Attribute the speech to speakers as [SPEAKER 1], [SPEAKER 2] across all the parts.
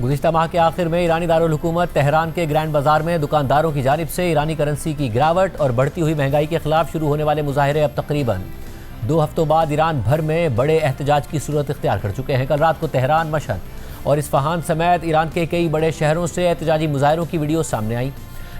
[SPEAKER 1] गुज़िश्ता माह के आखिर में ईरानी दारुल हुकूमत तेहरान के ग्रैंड बाजार में दुकानदारों की जानिब से ईरानी करेंसी की गिरावट और बढ़ती हुई महंगाई के खिलाफ शुरू होने वाले मुजाहरे अब तकरीबन 2 हफ्तों बाद ईरान भर में बड़े एहतजाज की सूरत इख्तियार कर चुके हैं। कल रात को तेहरान, मशहद और इस्फहान समेत ईरान के कई बड़े शहरों से एहतजाजी मुजाहरों की वीडियो सामने आई,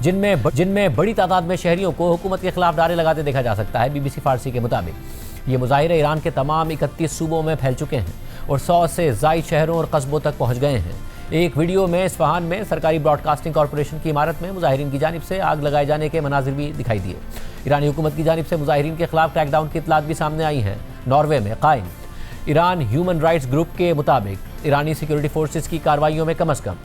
[SPEAKER 1] जिनमें बड़ी तादाद में शहरियों को हुकूमत के खिलाफ नारे लगाते देखा जा सकता है। BBC फारसी के मुताबिक ये मुजाहरे ईरान के तमाम 31 सूबों में फैल चुके हैं और 100 से ज़ायद शहरों और कस्बों तक पहुँच गए हैं। एक वीडियो में इस्फहान में सरकारी ब्रॉडकास्टिंग कॉरपोरेशन की इमारत में मुजाहिरीन की जानिब से आग लगाए जाने के मनाजिर भी दिखाई दिए। ईरानी हुकूमत की जानिब से मुजाहिरीन के खिलाफ क्रैकडाउन की इतलात भी सामने आई हैं। नॉर्वे में कायम ईरान ह्यूमन राइट्स ग्रुप के मुताबिक ईरानी सिक्योरिटी फोर्सेस की कार्रवाइयों में कम अज़ कम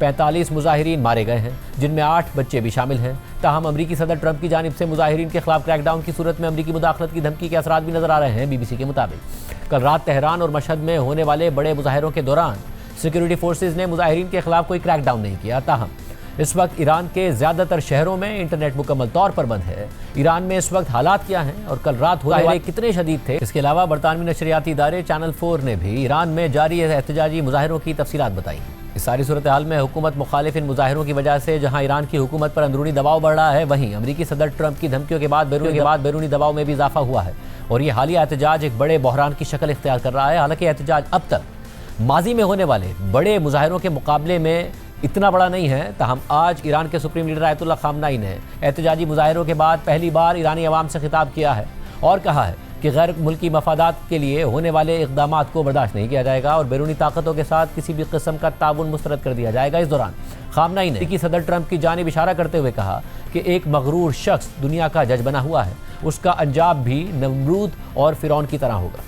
[SPEAKER 1] 45 मुजाहिरीन मारे गए हैं, जिनमें 8 बच्चे भी शामिल हैं। ताहम अमरीकी सदर ट्रंप की जानिब से मुजाहिरीन के खिलाफ क्रैकडाउन की सूरत में अमरीकी मुदाखलत की धमकी के असरात भी नजर आ रहे हैं। BBC के मुताबिक कल रात तेहरान और मशहद में होने वाले बड़े मुजाहरों के दौरान सिक्योरिटी फोर्सेज ने मुजाहिरीन के खिलाफ कोई क्रैकडाउन नहीं किया। ताहम इस वक्त ईरान के ज़्यादातर शहरों में इंटरनेट मुकम्मल तौर पर बंद है। ईरान में इस वक्त हालात क्या हैं और कल रात होने वाले कितने शदीद थे, इसके अलावा बरतानवी नशरियाती इदारे चैनल 4 ने भी ईरान में जारी एहतजाजी मुजाहरों की तफसीलात बताई। इस सारी सूरत हाल में हुकूमत मुखालिफ इन मुजाहरों की वजह से जहाँ ईरान की हुकूमत पर अंदरूनी दबाव बढ़ रहा है, वहीं अमरीकी सदर ट्रंप की धमकियों के बाद बैरूनी दबाव में भी इजाफा हुआ है और ये हालिया एहतजाज एक बड़े बहरान की शक्ल इख्तियार कर रहा है। हालांकि एहतजाज अब तक माजी में होने वाले बड़े मुजाहरों के मुकाबले में इतना बड़ा नहीं है। ताहम आज ईरान के सुप्रीम लीडर आयतुल्लाह खामनाई ने एहतजाजी मुजाहरों के बाद पहली बार ईरानी अवाम से खिताब किया है और कहा है कि गैर मुल्की मफादात के लिए होने वाले इक़दामात को बर्दाश्त नहीं किया जाएगा और बैरूनी ताकतों के साथ किसी भी किस्म का ताउन मुस्तरद कर दिया जाएगा। इस दौरान खामनाई ने सदर ट्रंप की जानिब इशारा करते हुए कहा कि एक मगरूर शख्स दुनिया का जज बना हुआ है, उसका अंजाम भी नमरूद और फिरौन की तरह होगा।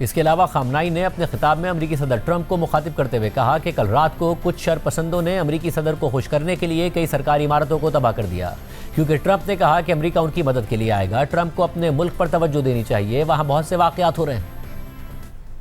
[SPEAKER 1] इसके अलावा खामनाई ने अपने खिताब में अमरीकी सदर ट्रंप को मुखातिब करते हुए कहा कि कल रात को कुछ शरपसंदों ने अमरीकी सदर को खुश करने के लिए कई सरकारी इमारतों को तबाह कर दिया, क्योंकि ट्रंप ने कहा कि अमरीका उनकी मदद के लिए आएगा। ट्रंप को अपने मुल्क पर तवज्जो देनी चाहिए, वहाँ बहुत से वाक़यात हो रहे हैं।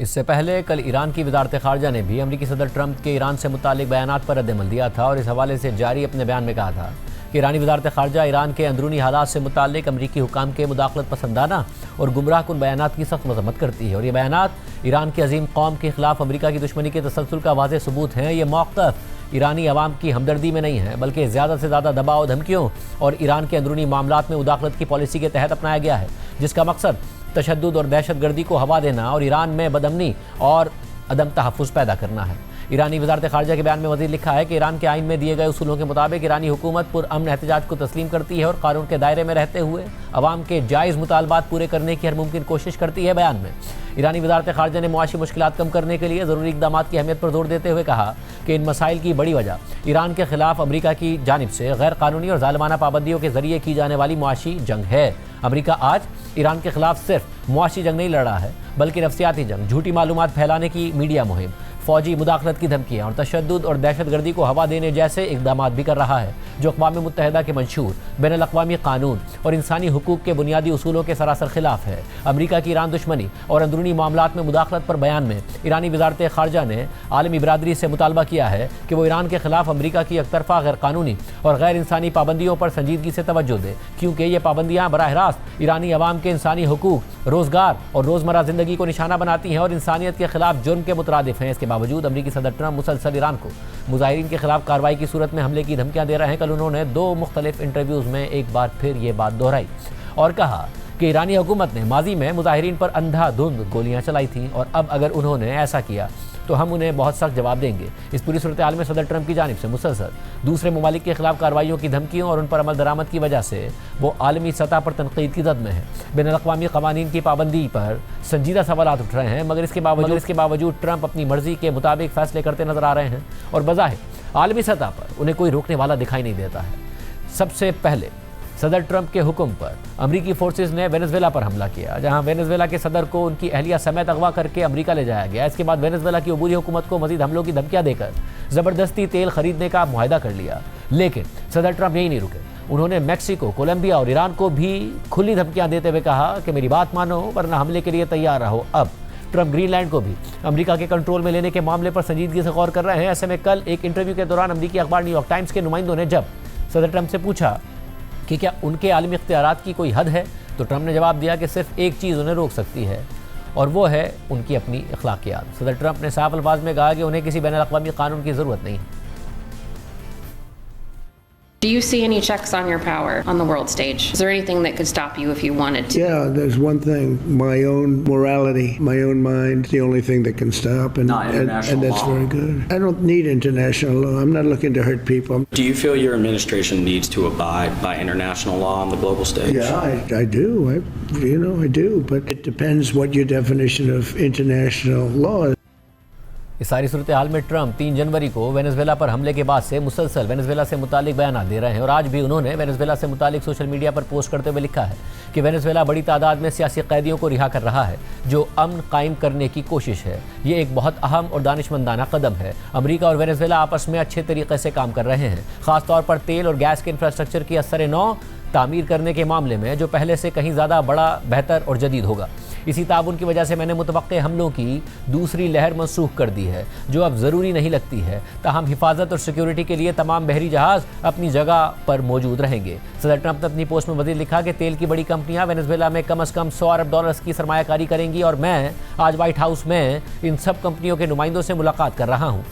[SPEAKER 1] इससे पहले कल ईरान की वज़ारत ख़ारजा ने भी अमरीकी सदर ट्रंप के ईरान से मुतालिक बयानात पर रद्द-ए-अमल दिया था और इस हवाले से जारी अपने बयान में कहा था कि ईरानी वज़ारत ख़ारजा ईरान के अंदरूनी हालात से मुतालिक अमरीकी हुकाम के मुदाखलत पसंदाना और गुमराह कुन बयानात की सख्त मज़म्मत करती है और ये बयानात ईरान की अजीम कौम के खिलाफ अमरीका की दुश्मनी के तसलसल का वाज़ेह सबूत हैं। ये मौक़िफ़ ईरानी अवाम की हमदर्दी में नहीं है, बल्कि ज़्यादा से ज़्यादा दबाव, धमकियों और ईरान के अंदरूनी मामलात में मुदाखलत की पॉलिसी के तहत अपनाया गया है, जिसका मकसद तशद्दुद और दहशत गर्दी को हवा देना और ईरान में बदअमनी और अदम तहफ़्फ़ुज़ पैदा करना है। ईरानी वजारत खारजा के बयान में मज़ीद लिखा है कि ईरान के आइन में दिए गए उसूलों के मुताबिक ईरानी हुकूमत पुरअमन एहतजाज को तस्लीम करती है और कानून के दायरे में रहते हुए अवाम के जायज़ मुतालबात पूरे करने की हर मुमकिन कोशिश करती है। बयान में ईरानी वजारत खारजा ने मुआशी मुश्किलात कम करने के लिए ज़रूरी इक़दाम की अहमियत पर जोर देते हुए कहा कि इन मसाइल की बड़ी वजह ईरान के खिलाफ अमरीका की जानिब से गैर कानूनी और ज़ालिमाना पाबंदियों के ज़रिए की जाने वाली मुआशी जंग है। अमरीका आज ईरान के खिलाफ सिर्फ मुआशी जंग नहीं लड़ रहा है बल्कि नफ्सियाती जंग, झूठी मालूमात फैलाने की मीडिया मुहिम, फौजी मुदाखलत की धमकियाँ और तशद्दुद और दहशतगर्दी को हवा देने जैसे इक़दाम भी कर रहा है जो अक़वाम मुत्तहिदा के मंशूर बैनुल-अक़वामी कानून और इंसानी हुकूक के बुनियादी उसूलों के सरासर खिलाफ है। अमरीका की ईरान दुश्मनी और अंदरूनी मामलात में मुदाखलत पर बयान में ईरानी वजारत खारजा ने आलमी बिरादरी से मुतालबा किया है कि वो ईरान के खिलाफ अमरीका की एकतरफा गैर कानूनी और गैर इंसानी पाबंदियों पर संजीदगी से तवज्जो दे, क्योंकि ये पाबंदियाँ बराह रास्त ईरानी अवाम के इंसानी हुकूक, रोज़गार और रोज़मर्रा ज़िंदगी को निशाना बनाती हैं और इंसानियत के खिलाफ जुर्म के मुतरादिफ हैं। इसके बावजूद अमरीकी सदर ट्रंप मुसलसल ईरान को मुजाहिरीन के खिलाफ कार्रवाई की सूरत में हमले की धमकियां दे रहे हैं। कल उन्होंने 2 मुख्तलिफ इंटरव्यूज़ में एक बार फिर ये बात दोहराई और कहा कि ईरानी हुकूमत ने माजी में मुजाहिरीन पर अंधाधुंध गोलियां चलाई थीं और अब अगर उन्होंने ऐसा किया तो हम उन्हें बहुत सख्त जवाब देंगे। इस पूरी सूरत हाल में सदर ट्रंप की जानिब से मुसलसल दूसरे ममालिक के खिलाफ कार्रवाइयों की धमकियों और उन पर अमल दरामद की वजह से वो आलमी सतह पर तनकीद की जद में है। बैनुल-अक़वामी क़वानीन की पाबंदी पर संजीदा सवालात उठ रहे हैं, मगर इसके बावजूद ट्रंप अपनी मर्जी के मुताबिक फैसले करते नजर आ रहे हैं और बज़ाहिर आलमी सतह पर उन्हें कोई रोकने वाला दिखाई नहीं देता है। सबसे पहले सदर ट्रंप के हुक्म पर अमरीकी फोर्सेस ने वेनेजुएला पर हमला किया, जहां वेनेजुएला के सदर को उनकी अहलिया समेत अगवा करके अमेरिका ले जाया गया। इसके बाद वेनेजुएला की अबूरी हुकूमत को मजीद हमलों की धमकियां देकर ज़बरदस्ती तेल खरीदने का मुआहदा कर लिया। लेकिन सदर ट्रंप यही नहीं रुके, उन्होंने मैक्सिको, कोलंबिया और ईरान को भी खुली धमकियां देते हुए कहा कि मेरी बात मानो वरना हमले के लिए तैयार रहो। अब ट्रंप ग्रीनलैंड को भी अमेरिका के कंट्रोल में लेने के मामले पर संजीदगी से गौर कर रहे हैं। ऐसे में कल एक इंटरव्यू के दौरान अमेरिकी अखबार न्यूयॉर्क टाइम्स के नुमाइंदों ने जब सदर ट्रंप से पूछा कि क्या उनके आलमी इख्तियारात की कोई हद है, तो ट्रंप ने जवाब दिया कि सिर्फ एक चीज़ उन्हें रोक सकती है और वो है उनकी अपनी अखलाकियात। सदर ट्रंप ने साफ अल्फाज में कहा कि उन्हें किसी बैनुल-अक़वामी कानून की ज़रूरत नहीं है।
[SPEAKER 2] Do you see any checks on your power on the world stage? Is there anything that could stop you if you wanted to?
[SPEAKER 3] Yeah, there's one thing. My own morality, my own mind, the only thing that can stop. And,
[SPEAKER 4] Not international
[SPEAKER 3] and that's
[SPEAKER 4] law.
[SPEAKER 3] very good. I don't need international law. I'm not looking to hurt people.
[SPEAKER 4] Do you feel your administration needs to abide by international law on the global stage?
[SPEAKER 3] Yeah, I do. I do. But it depends what your definition of international law is.
[SPEAKER 1] इस सारी सूरत हाल में Trump 3 जनवरी को Venezuela पर हमले के बाद से मुसलसल वेनेजुएला से मुतालिक बयान दे रहे हैं और आज भी उन्होंने वेनेजुएला से मुतालिक सोशल मीडिया पर पोस्ट करते हुए लिखा है कि वेनेजुएला बड़ी तादाद में सियासी कैदियों को रिहा कर रहा है जो अमन कायम करने की कोशिश है। ये एक बहुत अहम और दानिशमंदाना कदम है। अमेरिका और वेनेजुएला आपस में अच्छे तरीके से काम कर रहे हैं, खासतौर पर तेल और गैस के इंफ्रास्ट्रक्चर की असर नौ तामीर करने के मामले में, जो पहले से कहीं ज़्यादा बड़ा, बेहतर और जदीद होगा। इसी ताउन की वजह से मैंने मुतवक्के हमलों की दूसरी लहर मनसूख कर दी है जो अब ज़रूरी नहीं लगती है। ताहम हिफाजत और सिक्योरिटी के लिए तमाम बहरी जहाज़ अपनी जगह पर मौजूद रहेंगे। सदर ट्रंप ने अपनी पोस्ट में मज़ीद लिखा कि तेल की बड़ी कंपनियां वेनेजुएला में कम से कम $100 अरब की सरमायाकारी करेंगी और मैं आज वाइट हाउस में इन सब कंपनियों के नुमाइंदों से मुलाकात कर रहा हूँ।